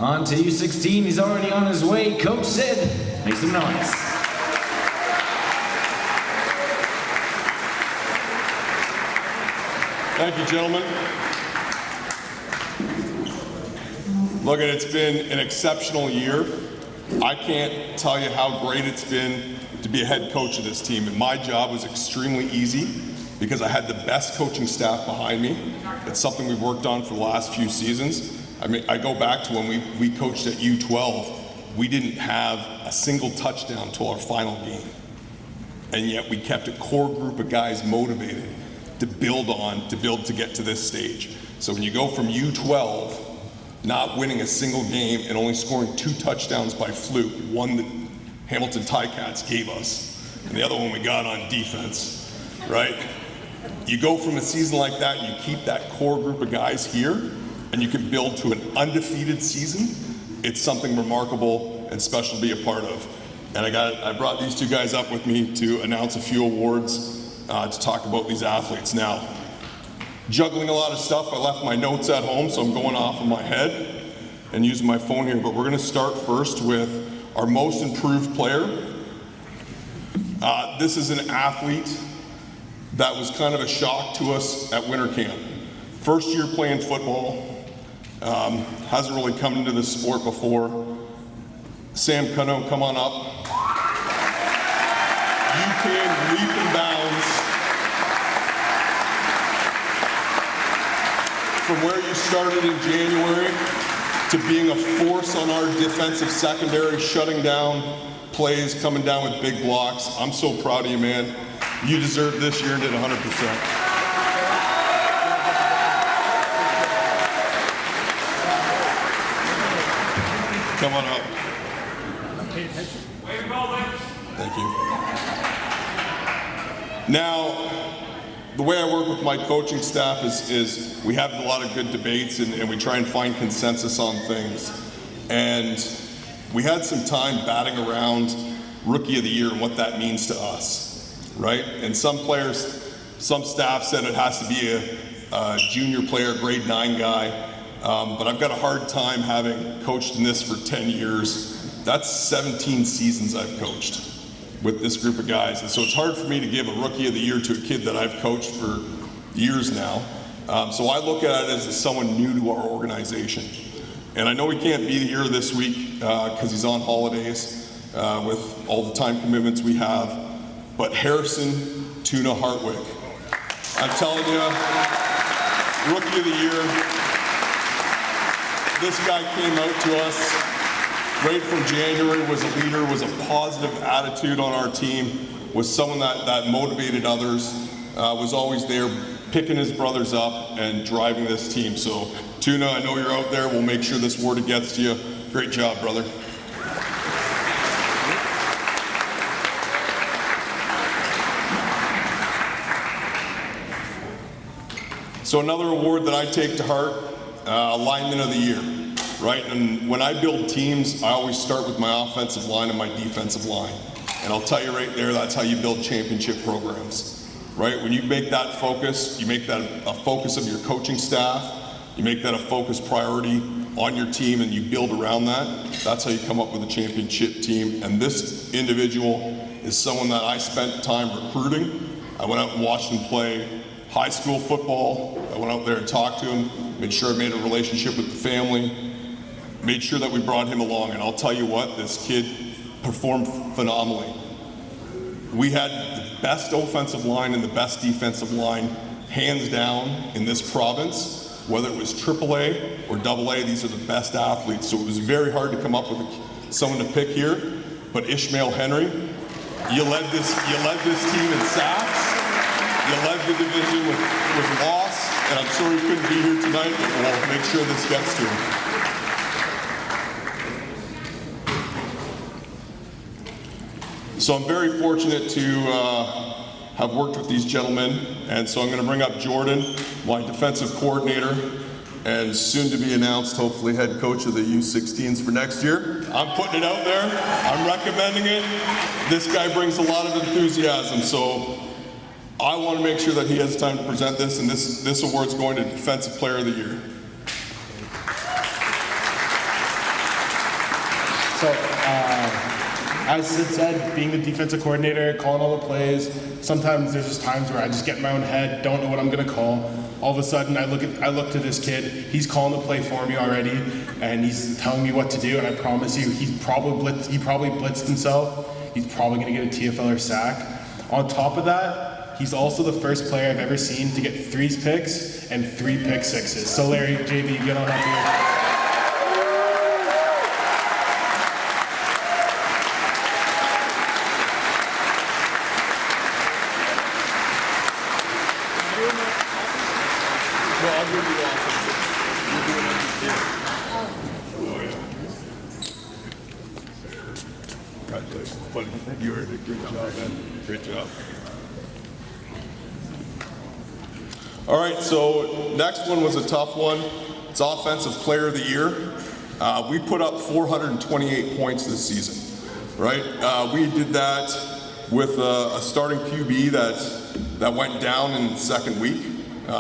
On to U16, he's already on his way. Coach Sid, make some noise. Thank you, gentlemen. Look, it's been an exceptional year. I can't tell you how great it's been to be a head coach of this team. And my job was extremely easy because I had the best coaching staff behind me. It's something we've worked on for the last few seasons. I mean, I go back to when we coached at U12, we didn't have a single touchdown till our final game. And yet we kept a core group of guys motivated to build to get to this stage. So when you go from U12, not winning a single game and only scoring 2 touchdowns by fluke, one that Hamilton Ticats gave us, and the other one we got on defense, right? You go from a season like that and you keep that core group of guys here, and you can build to an undefeated season. It's something remarkable and special to be a part of. And I brought these 2 guys up with me to announce a few awards to talk about these athletes. Now, juggling a lot of stuff, I left my notes at home, so I'm going off of my head and using my phone here, but we're gonna start first with our most improved player. This is an athlete that was kind of a shock to us at winter camp. First year playing football, hasn't really come into this sport before. Sam Cano, come on up. You can leap and bounds from where you started in January to being a force on our defensive secondary, shutting down plays, coming down with big blocks. I'm so proud of you, man. You deserved this year and did 100%. Come on up. Thank you. Now, the way I work with my coaching staff is we have a lot of good debates and we try and find consensus on things. And we had some time batting around Rookie of the Year and what that means to us, right? And some players, some staff said it has to be a junior player, grade 9 guy. But I've got a hard time having coached in this for 10 years. That's 17 seasons I've coached with this group of guys. And so it's hard for me to give a Rookie of the Year to a kid that I've coached for years now. So I look at it as someone new to our organization. And I know he can't be here this week because he's on holidays with all the time commitments we have. But Harrison Tuna Hartwick, I'm telling you, Rookie of the Year. This guy came out to us right from January, was a leader, was a positive attitude on our team, was someone that motivated others, was always there picking his brothers up and driving this team. So Tuna, I know you're out there. We'll make sure this award gets to you. Great job, brother. So another award that I take to heart, Lineman of the Year, right? And when I build teams, I always start with my offensive line and my defensive line. And I'll tell you right there, that's how you build championship programs, right? When you make that focus, you make that a focus of your coaching staff, you make that a focus priority on your team and you build around that, that's how you come up with a championship team. And this individual is someone that I spent time recruiting. I went out and watched him play high school football. I went out there and talked to him, made sure I made a relationship with the family, made sure that we brought him along. And I'll tell you what, this kid performed phenomenally. We had the best offensive line and the best defensive line, hands down, in this province. Whether it was AAA or AA, these are the best athletes. So it was very hard to come up with someone to pick here. But Ishmael Henry, you led this team in sacks. You led the division with loss, and I'm sorry you couldn't be here tonight, but we'll make sure this gets to him. So I'm very fortunate to have worked with these gentlemen, and so I'm going to bring up Jordan, my defensive coordinator, and soon to be announced, hopefully, head coach of the U16s for next year. I'm putting it out there. I'm recommending it. This guy brings a lot of enthusiasm, so I want to make sure that he has time to present this, and this award's going to Defensive Player of the Year. as Sid said, being the defensive coordinator, calling all the plays, sometimes there's just times where I just get in my own head, don't know what I'm gonna call. All of a sudden, I look to this kid. He's calling the play for me already, and he's telling me what to do. And I promise you, he probably blitzed himself. He's probably gonna get a TFL or sack. On top of that, he's also the first player I've ever seen to get 3 picks and 3 pick sixes. So Larry, JB, get on up here. You did a good job, man. Great job. All right, so next one was a tough one. It's Offensive Player of the Year. We put up 428 points this season, right? We did that with a starting QB that went down in the second week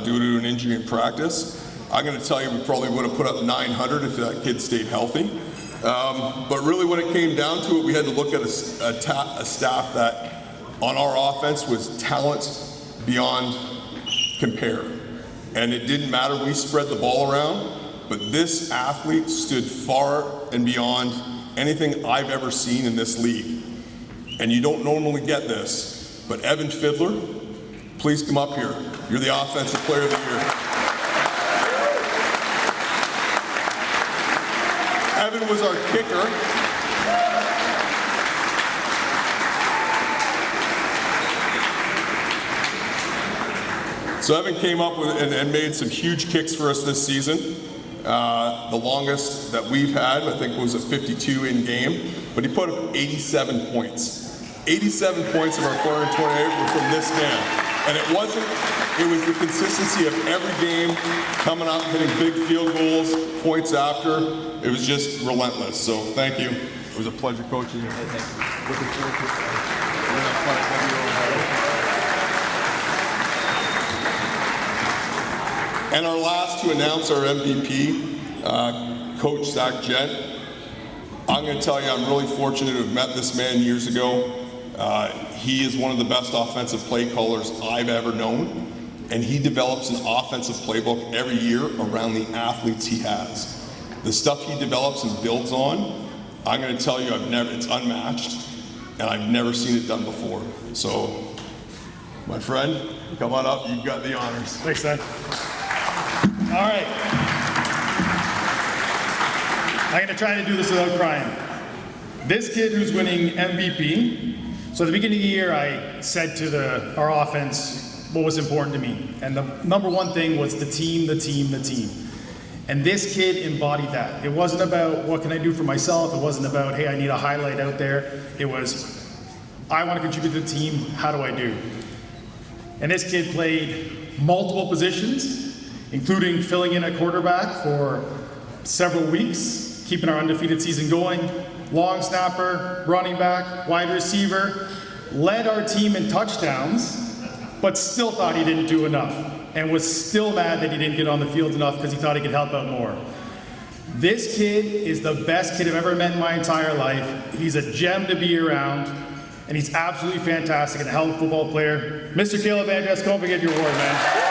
due to an injury in practice. I'm going to tell you, we probably would have put up 900 if that kid stayed healthy. But really when it came down to it, we had to look at a staff that on our offense was talent beyond compare. And it didn't matter, we spread the ball around, but this athlete stood far and beyond anything I've ever seen in this league. And you don't normally get this, but Evan Fiddler, please come up here. You're the Offensive Player of the Year. Evan was our kicker. So Evan came up with and made some huge kicks for us this season. The longest that we've had, I think, was a 52 in game, but he put up 87 points. 87 points of our 428 were from this man. And it was the consistency of every game, coming up, hitting big field goals, points after. It was just relentless. So thank you. It was a pleasure coaching you. Looking forward to it. And our last to announce our MVP, Coach Zach Gent. I'm going to tell you, I'm really fortunate to have met this man years ago. He is one of the best offensive play callers I've ever known, and he develops an offensive playbook every year around the athletes he has. The stuff he develops and builds on, I'm going to tell you, it's unmatched, and I've never seen it done before. So, my friend, come on up. You've got the honors. Thanks, Dad. All right. I'm going to try to do this without crying. This kid who's winning MVP. So at the beginning of the year, I said to our offense what was important to me. And the number one thing was the team, the team, the team. And this kid embodied that. It wasn't about what can I do for myself. It wasn't about, hey, I need a highlight out there. It was, I want to contribute to the team. How do I do? And this kid played multiple positions, including filling in at quarterback for several weeks, keeping our undefeated season going. Long snapper, running back, wide receiver, led our team in touchdowns, but still thought he didn't do enough, and was still mad that he didn't get on the field enough because he thought he could help out more. This kid is the best kid I've ever met in my entire life. He's a gem to be around, and he's absolutely fantastic and a hell of a football player. Mr. Caleb Andres, come up and get your award, man.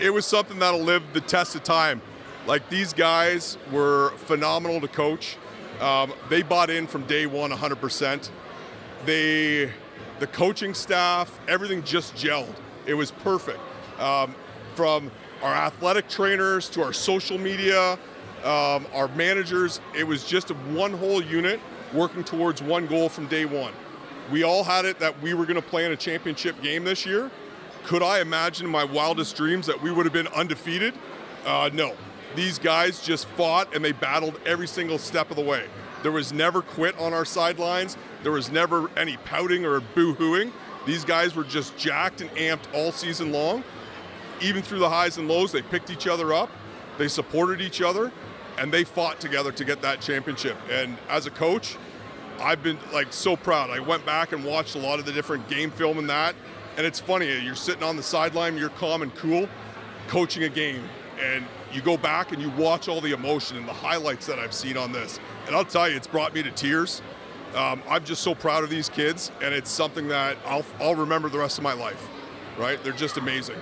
It was something that'll live the test of time. Like, these guys were phenomenal to coach. They bought in from day one 100%. The coaching staff, everything just gelled. It was perfect. From our athletic trainers to our social media, our managers, it was just one whole unit working towards one goal from day one. we all had it that we were going to play in a championship game this year. Could I imagine in my wildest dreams that we would have been undefeated? No. These guys just fought and they battled every single step of the way. There was never quit on our sidelines. There was never any pouting or boo-hooing. These guys were just jacked and amped all season long. Even through the highs and lows, they picked each other up, they supported each other, and they fought together to get that championship. And as a coach, I've been like so proud. I went back and watched a lot of the different game film and that, and it's funny, you're sitting on the sideline, you're calm and cool, coaching a game, and you go back and you watch all the emotion and the highlights that I've seen on this. And I'll tell you, it's brought me to tears. I'm just so proud of these kids, and it's something that I'll remember the rest of my life, right? They're just amazing.